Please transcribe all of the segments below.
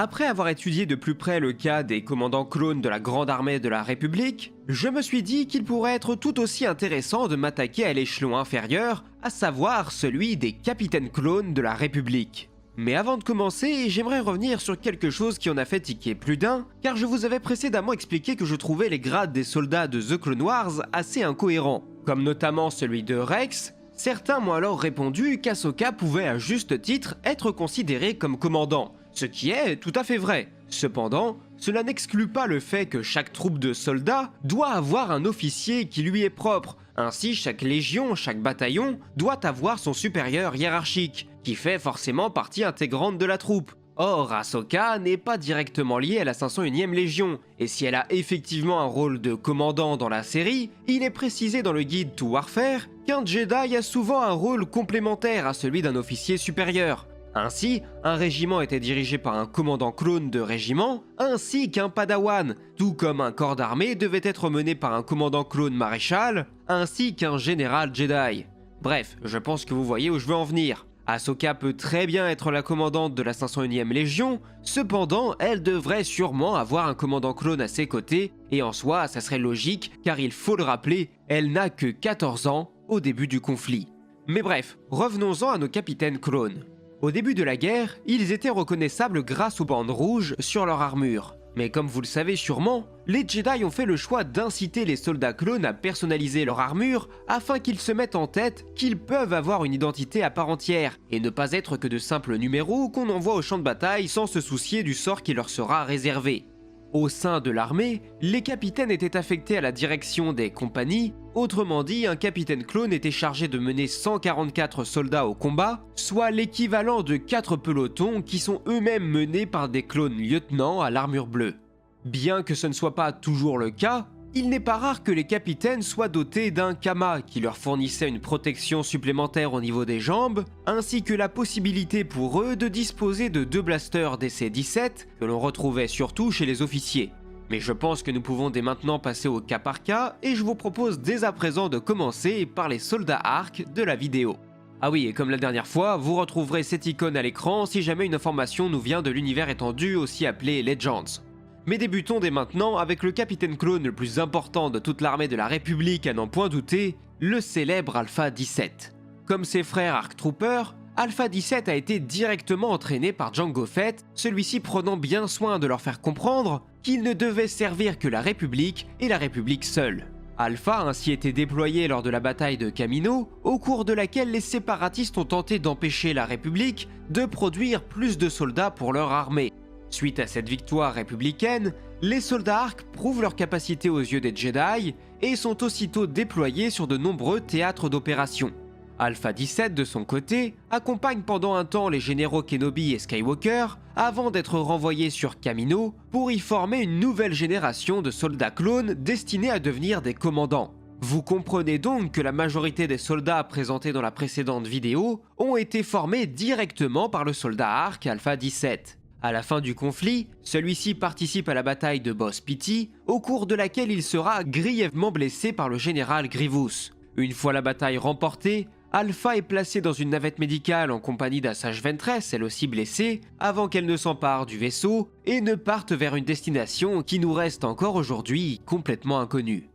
Après avoir étudié de plus près le cas des commandants clones de la Grande Armée de la République, je me suis dit qu'il pourrait être tout aussi intéressant de m'attaquer à l'échelon inférieur, à savoir celui des capitaines clones de la République. Mais avant de commencer, j'aimerais revenir sur quelque chose qui en a fait tiquer plus d'un, car je vous avais précédemment expliqué que je trouvais les grades des soldats de The Clone Wars assez incohérents, comme notamment celui de Rex. Certains m'ont alors répondu qu'Ahsoka pouvait à juste titre être considéré comme commandant, ce qui est tout à fait vrai. Cependant, cela n'exclut pas le fait que chaque troupe de soldats doit avoir un officier qui lui est propre. Ainsi, chaque légion, chaque bataillon doit avoir son supérieur hiérarchique, qui fait forcément partie intégrante de la troupe. Or, Ahsoka n'est pas directement liée à la 501e Légion, et si elle a effectivement un rôle de commandant dans la série, il est précisé dans le guide To Warfare qu'un Jedi a souvent un rôle complémentaire à celui d'un officier supérieur. Ainsi, un régiment était dirigé par un commandant clone de régiment, ainsi qu'un padawan, tout comme un corps d'armée devait être mené par un commandant clone maréchal, ainsi qu'un général Jedi. Bref, je pense que vous voyez où je veux en venir. Ahsoka peut très bien être la commandante de la 501e Légion, cependant elle devrait sûrement avoir un commandant clone à ses côtés, et en soi ça serait logique car il faut le rappeler, elle n'a que 14 ans au début du conflit. Mais bref, revenons-en à nos capitaines clones. Au début de la guerre, ils étaient reconnaissables grâce aux bandes rouges sur leur armure. Mais comme vous le savez sûrement, les Jedi ont fait le choix d'inciter les soldats clones à personnaliser leur armure afin qu'ils se mettent en tête qu'ils peuvent avoir une identité à part entière et ne pas être que de simples numéros qu'on envoie au champ de bataille sans se soucier du sort qui leur sera réservé. Au sein de l'armée, les capitaines étaient affectés à la direction des compagnies, autrement dit, un capitaine clone était chargé de mener 144 soldats au combat, soit l'équivalent de 4 pelotons qui sont eux-mêmes menés par des clones lieutenants à l'armure bleue. Bien que ce ne soit pas toujours le cas, il n'est pas rare que les capitaines soient dotés d'un kama qui leur fournissait une protection supplémentaire au niveau des jambes, ainsi que la possibilité pour eux de disposer de 2 blasters DC-17 que l'on retrouvait surtout chez les officiers. Mais je pense que nous pouvons dès maintenant passer au cas par cas et je vous propose dès à présent de commencer par les soldats ARC de la vidéo. Ah oui, et comme la dernière fois, vous retrouverez cette icône à l'écran si jamais une information nous vient de l'univers étendu aussi appelé Legends. Mais débutons dès maintenant avec le capitaine clone le plus important de toute l'armée de la République à n'en point douter, le célèbre Alpha 17. Comme ses frères ARC Troopers, Alpha 17 a été directement entraîné par Jango Fett, celui-ci prenant bien soin de leur faire comprendre qu'il ne devait servir que la République et la République seule. Alpha a ainsi été déployé lors de la bataille de Kamino, au cours de laquelle les séparatistes ont tenté d'empêcher la République de produire plus de soldats pour leur armée. Suite à cette victoire républicaine, les soldats ARC prouvent leur capacité aux yeux des Jedi et sont aussitôt déployés sur de nombreux théâtres d'opération. Alpha 17 de son côté accompagne pendant un temps les généraux Kenobi et Skywalker avant d'être renvoyé sur Kamino pour y former une nouvelle génération de soldats clones destinés à devenir des commandants. Vous comprenez donc que la majorité des soldats présentés dans la précédente vidéo ont été formés directement par le soldat ARC Alpha 17. À la fin du conflit, celui-ci participe à la bataille de Boss Pity, au cours de laquelle il sera grièvement blessé par le général Grievous. Une fois la bataille remportée, Alpha est placé dans une navette médicale en compagnie d'Asajj Ventress, elle aussi blessée, avant qu'elle ne s'empare du vaisseau et ne parte vers une destination qui nous reste encore aujourd'hui complètement inconnue.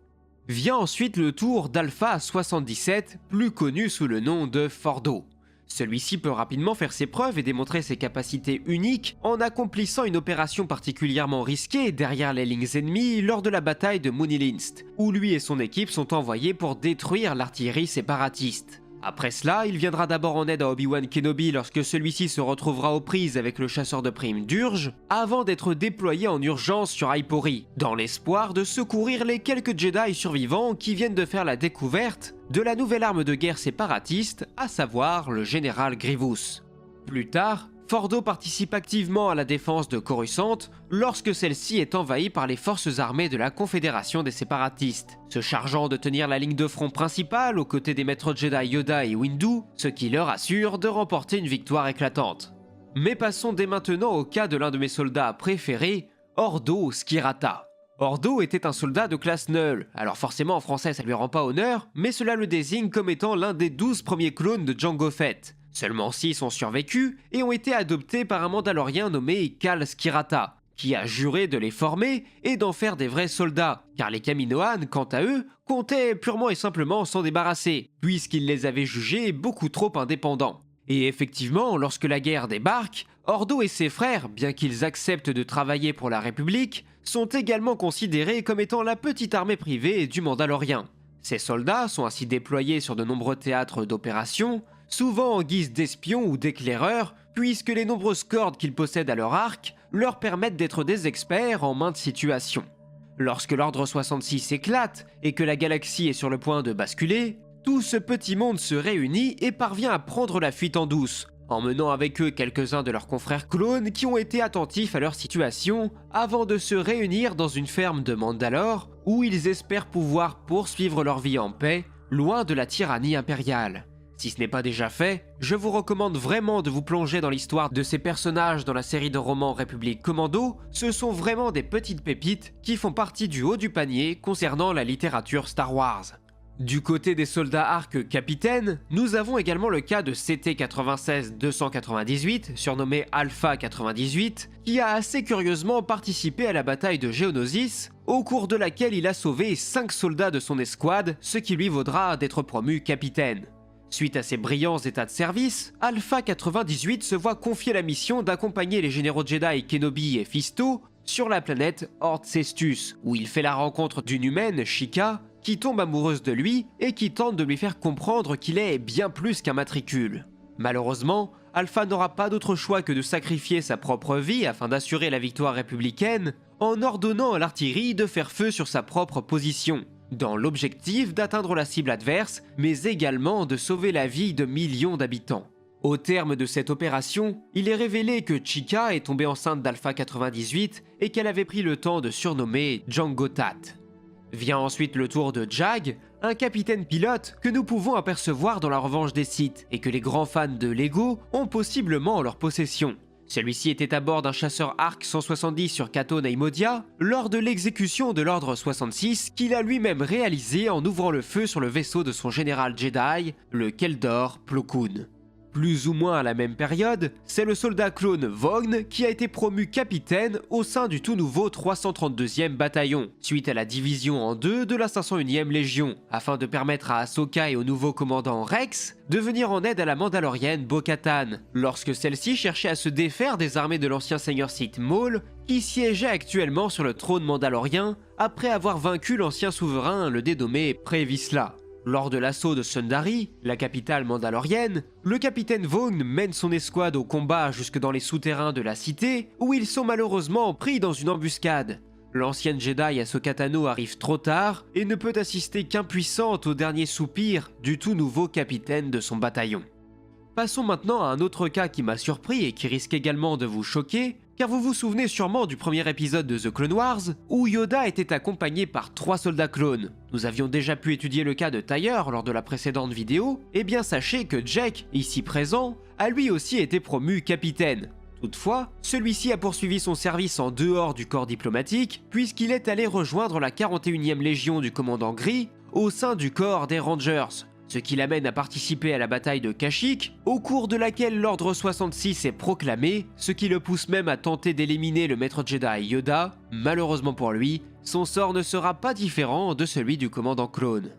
Vient ensuite le tour d'Alpha 77, plus connu sous le nom de Fordo. Celui-ci peut rapidement faire ses preuves et démontrer ses capacités uniques en accomplissant une opération particulièrement risquée derrière les lignes ennemies lors de la bataille de Moonilinst, où lui et son équipe sont envoyés pour détruire l'artillerie séparatiste. Après cela, il viendra d'abord en aide à Obi-Wan Kenobi lorsque celui-ci se retrouvera aux prises avec le chasseur de primes Durge, avant d'être déployé en urgence sur Hypori, dans l'espoir de secourir les quelques Jedi survivants qui viennent de faire la découverte de la nouvelle arme de guerre séparatiste, à savoir le général Grievous. Plus tard, Fordo participe activement à la défense de Coruscant lorsque celle-ci est envahie par les forces armées de la Confédération des séparatistes, se chargeant de tenir la ligne de front principale aux côtés des maîtres Jedi Yoda et Windu, ce qui leur assure de remporter une victoire éclatante. Mais passons dès maintenant au cas de l'un de mes soldats préférés, Ordo Skirata. Ordo était un soldat de classe Null, alors forcément en français ça lui rend pas honneur, mais cela le désigne comme étant l'un des 12 premiers clones de Jango Fett. Seulement 6 ont survécu et ont été adoptés par un Mandalorien nommé Kal Skirata, qui a juré de les former et d'en faire des vrais soldats, car les Kaminoans, quant à eux, comptaient purement et simplement s'en débarrasser, puisqu'ils les avaient jugés beaucoup trop indépendants. Et effectivement, lorsque la guerre débarque, Ordo et ses frères, bien qu'ils acceptent de travailler pour la République, sont également considérés comme étant la petite armée privée du Mandalorien. Ces soldats sont ainsi déployés sur de nombreux théâtres d'opérations, souvent en guise d'espions ou d'éclaireurs, puisque les nombreuses cordes qu'ils possèdent à leur arc leur permettent d'être des experts en maintes situations. Lorsque l'Ordre 66 éclate et que la galaxie est sur le point de basculer, tout ce petit monde se réunit et parvient à prendre la fuite en douce, emmenant avec eux quelques-uns de leurs confrères clones qui ont été attentifs à leur situation avant de se réunir dans une ferme de Mandalore où ils espèrent pouvoir poursuivre leur vie en paix, loin de la tyrannie impériale. Si ce n'est pas déjà fait, je vous recommande vraiment de vous plonger dans l'histoire de ces personnages dans la série de romans République Commando. Ce sont vraiment des petites pépites qui font partie du haut du panier concernant la littérature Star Wars. Du côté des soldats arc capitaines, nous avons également le cas de CT-96-298, surnommé Alpha 98, qui a assez curieusement participé à la bataille de Geonosis, au cours de laquelle il a sauvé 5 soldats de son escouade, ce qui lui vaudra d'être promu capitaine. Suite à ses brillants états de service, Alpha 98 se voit confier la mission d'accompagner les généraux Jedi Kenobi et Fisto sur la planète Ord Cestus, où il fait la rencontre d'une humaine, Chica, qui tombe amoureuse de lui et qui tente de lui faire comprendre qu'il est bien plus qu'un matricule. Malheureusement, Alpha n'aura pas d'autre choix que de sacrifier sa propre vie afin d'assurer la victoire républicaine, en ordonnant à l'artillerie de faire feu sur sa propre position, dans l'objectif d'atteindre la cible adverse, mais également de sauver la vie de millions d'habitants. Au terme de cette opération, il est révélé que Chica est tombée enceinte d'Alpha 98 et qu'elle avait pris le temps de surnommer Jango Tat. Vient ensuite le tour de Jag, un capitaine pilote que nous pouvons apercevoir dans la Revanche des Sith et que les grands fans de Lego ont possiblement en leur possession. Celui-ci était à bord d'un chasseur Arc 170 sur Cato Neimodia lors de l'exécution de l'Ordre 66 qu'il a lui-même réalisé en ouvrant le feu sur le vaisseau de son général Jedi, le Keldor Plo Koon. Plus ou moins à la même période, c'est le soldat clone Vogn qui a été promu capitaine au sein du tout nouveau 332e bataillon, suite à la division en deux de la 501e Légion, afin de permettre à Ahsoka et au nouveau commandant Rex de venir en aide à la Mandalorienne Bo-Katan, lorsque celle-ci cherchait à se défaire des armées de l'ancien seigneur Sith Maul, qui siégeait actuellement sur le trône mandalorien après avoir vaincu l'ancien souverain, le dénommé Pre-Vizsla. Lors de l'assaut de Sundari, la capitale mandalorienne, le capitaine Vogn mène son escouade au combat jusque dans les souterrains de la cité, où ils sont malheureusement pris dans une embuscade. L'ancienne Jedi Ahsoka Tano arrive trop tard et ne peut assister qu'impuissante au dernier soupir du tout nouveau capitaine de son bataillon. Passons maintenant à un autre cas qui m'a surpris et qui risque également de vous choquer, car vous vous souvenez sûrement du premier épisode de The Clone Wars, où Yoda était accompagné par 3 soldats clones. Nous avions déjà pu étudier le cas de Tyre lors de la précédente vidéo, et bien sachez que Jake, ici présent, a lui aussi été promu capitaine. Toutefois, celui-ci a poursuivi son service en dehors du corps diplomatique, puisqu'il est allé rejoindre la 41e Légion du commandant Gris, au sein du corps des Rangers, ce qui l'amène à participer à la bataille de Kashyyyk, au cours de laquelle l'Ordre 66 est proclamé, ce qui le pousse même à tenter d'éliminer le maître Jedi Yoda. Malheureusement pour lui, son sort ne sera pas différent de celui du commandant clone.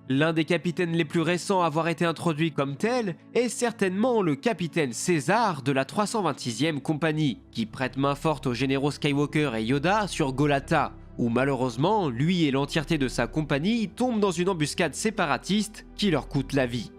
L'un des capitaines les plus récents à avoir été introduit comme tel est certainement le capitaine César de la 326e compagnie, qui prête main forte aux généraux Skywalker et Yoda sur Golata, où malheureusement, lui et l'entièreté de sa compagnie tombent dans une embuscade séparatiste qui leur coûte la vie.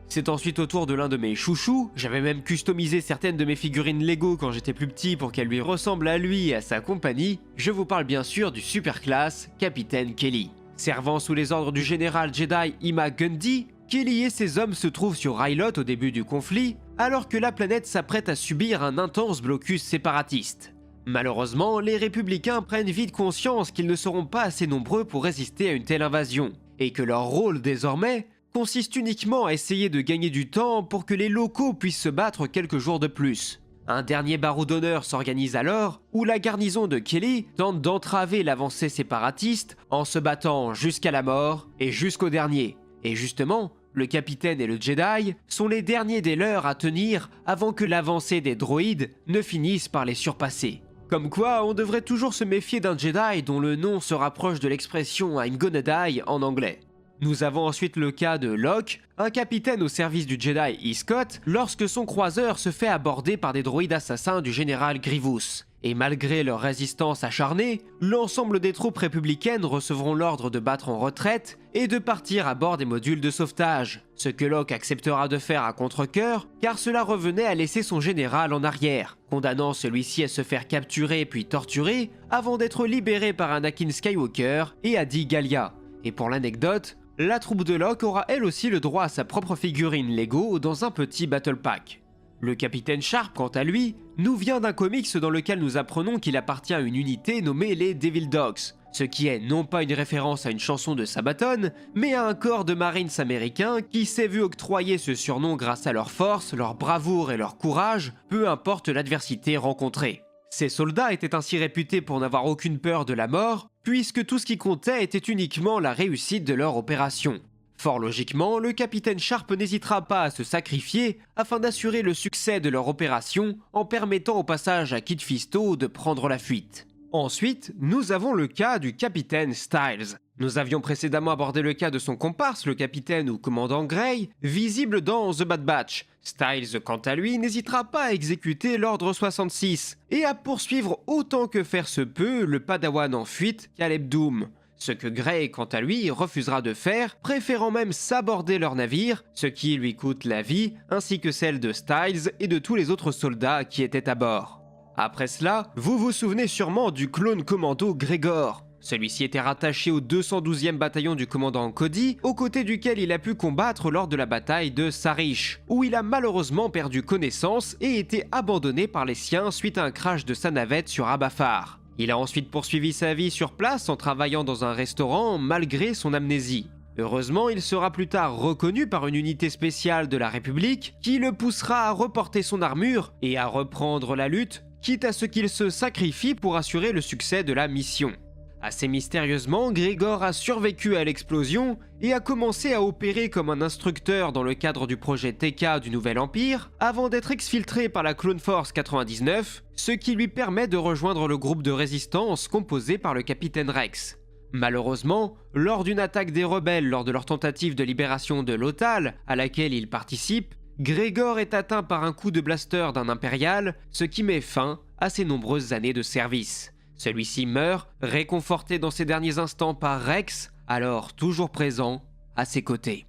C'est ensuite au tour de l'un de mes chouchous, j'avais même customisé certaines de mes figurines Lego quand j'étais plus petit pour qu'elles lui ressemblent à lui et à sa compagnie, je vous parle bien sûr du super classe Capitaine Kelly. Servant sous les ordres du général Jedi Ima Gundy, Kelly et ses hommes se trouvent sur Ryloth au début du conflit, alors que la planète s'apprête à subir un intense blocus séparatiste. Malheureusement, les républicains prennent vite conscience qu'ils ne seront pas assez nombreux pour résister à une telle invasion, et que leur rôle désormais consiste uniquement à essayer de gagner du temps pour que les locaux puissent se battre quelques jours de plus. Un dernier barreau d'honneur s'organise alors, où la garnison de Kelly tente d'entraver l'avancée séparatiste en se battant jusqu'à la mort et jusqu'au dernier. Et justement, le capitaine et le Jedi, sont les derniers des leurs à tenir avant que l'avancée des droïdes ne finisse par les surpasser. Comme quoi, on devrait toujours se méfier d'un Jedi dont le nom se rapproche de l'expression I'm gonna die en anglais. Nous avons ensuite le cas de Locke, un capitaine au service du Jedi E-Scott, lorsque son croiseur se fait aborder par des droïdes assassins du général Grievous. Et malgré leur résistance acharnée, l'ensemble des troupes républicaines recevront l'ordre de battre en retraite et de partir à bord des modules de sauvetage, ce que Locke acceptera de faire à contre-cœur car cela revenait à laisser son général en arrière, condamnant celui-ci à se faire capturer puis torturer avant d'être libéré par Anakin Skywalker et Adi Gallia. Et pour l'anecdote, la troupe de Locke aura elle aussi le droit à sa propre figurine Lego dans un petit battle pack. Le capitaine Sharp, quant à lui, nous vient d'un comics dans lequel nous apprenons qu'il appartient à une unité nommée les Devil Dogs, ce qui est non pas une référence à une chanson de Sabaton, mais à un corps de Marines américains qui s'est vu octroyer ce surnom grâce à leur force, leur bravoure et leur courage, peu importe l'adversité rencontrée. Ces soldats étaient ainsi réputés pour n'avoir aucune peur de la mort, puisque tout ce qui comptait était uniquement la réussite de leur opération. Fort logiquement, le capitaine Sharp n'hésitera pas à se sacrifier afin d'assurer le succès de leur opération en permettant au passage à Kit Fisto de prendre la fuite. Ensuite, nous avons le cas du capitaine Styles. Nous avions précédemment abordé le cas de son comparse, le capitaine ou commandant Gray, visible dans The Bad Batch. Styles, quant à lui, n'hésitera pas à exécuter l'ordre 66 et à poursuivre autant que faire se peut le padawan en fuite, Caleb Doom. Ce que Gray, quant à lui, refusera de faire, préférant même s'aborder leur navire, ce qui lui coûte la vie, ainsi que celle de Styles et de tous les autres soldats qui étaient à bord. Après cela, vous vous souvenez sûrement du clone commando Gregor. Celui-ci était rattaché au 212e bataillon du commandant Cody, aux côtés duquel il a pu combattre lors de la bataille de Sarish, où il a malheureusement perdu connaissance et été abandonné par les siens suite à un crash de sa navette sur Abafar. Il a ensuite poursuivi sa vie sur place en travaillant dans un restaurant malgré son amnésie. Heureusement, il sera plus tard reconnu par une unité spéciale de la République qui le poussera à reporter son armure et à reprendre la lutte, quitte à ce qu'il se sacrifie pour assurer le succès de la mission. Assez mystérieusement, Gregor a survécu à l'explosion et a commencé à opérer comme un instructeur dans le cadre du projet TK du Nouvel Empire, avant d'être exfiltré par la Clone Force 99, ce qui lui permet de rejoindre le groupe de résistance composé par le capitaine Rex. Malheureusement, lors d'une attaque des rebelles lors de leur tentative de libération de Lothal, à laquelle il participe, Gregor est atteint par un coup de blaster d'un impérial, ce qui met fin à ses nombreuses années de service. Celui-ci meurt, réconforté dans ses derniers instants par Rex, alors toujours présent à ses côtés.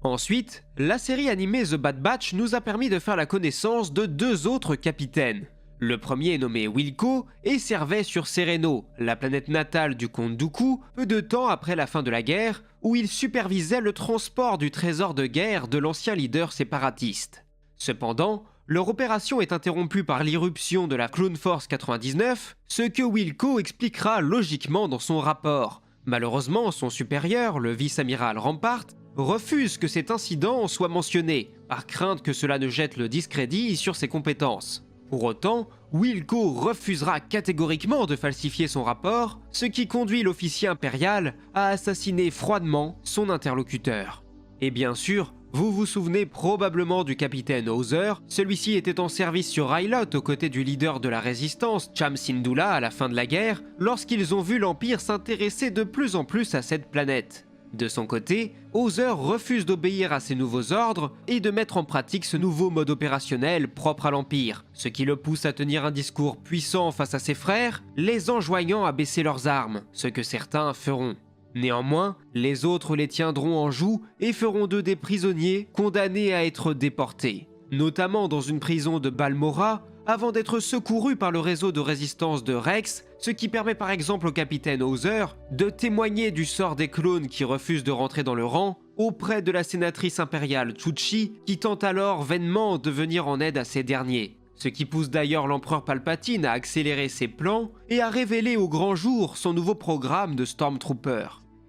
Ensuite, la série animée The Bad Batch nous a permis de faire la connaissance de deux autres capitaines. Le premier, nommé Wilco, et servait sur Sereno, la planète natale du comte Dooku, peu de temps après la fin de la guerre, où il supervisait le transport du trésor de guerre de l'ancien leader séparatiste. Cependant, leur opération est interrompue par l'irruption de la Clone Force 99, ce que Wilco expliquera logiquement dans son rapport. Malheureusement, son supérieur, le vice-amiral Rampart, refuse que cet incident soit mentionné, par crainte que cela ne jette le discrédit sur ses compétences. Pour autant, Wilco refusera catégoriquement de falsifier son rapport, ce qui conduit l'officier impérial à assassiner froidement son interlocuteur. Et bien sûr, vous vous souvenez probablement du capitaine Hauser, celui-ci était en service sur Rylot aux côtés du leader de la résistance, Cham Syndulla, à la fin de la guerre, lorsqu'ils ont vu l'Empire s'intéresser de plus en plus à cette planète. De son côté, Hauser refuse d'obéir à ses nouveaux ordres et de mettre en pratique ce nouveau mode opérationnel propre à l'Empire, ce qui le pousse à tenir un discours puissant face à ses frères, les enjoignant à baisser leurs armes, ce que certains feront. Néanmoins, les autres les tiendront en joue et feront d'eux des prisonniers condamnés à être déportés, notamment dans une prison de Balmora, avant d'être secourus par le réseau de résistance de Rex, ce qui permet par exemple au capitaine Hauser de témoigner du sort des clones qui refusent de rentrer dans le rang auprès de la sénatrice impériale Chuchi, qui tente alors vainement de venir en aide à ces derniers. Ce qui pousse d'ailleurs l'empereur Palpatine à accélérer ses plans et à révéler au grand jour son nouveau programme de Stormtrooper.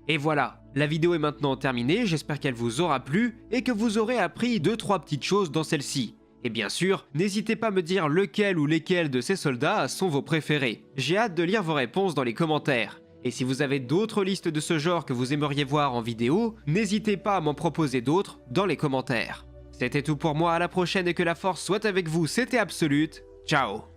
Et voilà, la vidéo est maintenant terminée, j'espère qu'elle vous aura plu et que vous aurez appris 2-3 petites choses dans celle-ci. Et bien sûr, n'hésitez pas à me dire lequel ou lesquels de ces soldats sont vos préférés. J'ai hâte de lire vos réponses dans les commentaires. Et si vous avez d'autres listes de ce genre que vous aimeriez voir en vidéo, n'hésitez pas à m'en proposer d'autres dans les commentaires. C'était tout pour moi, à la prochaine et que la force soit avec vous, c'était Absolute, ciao.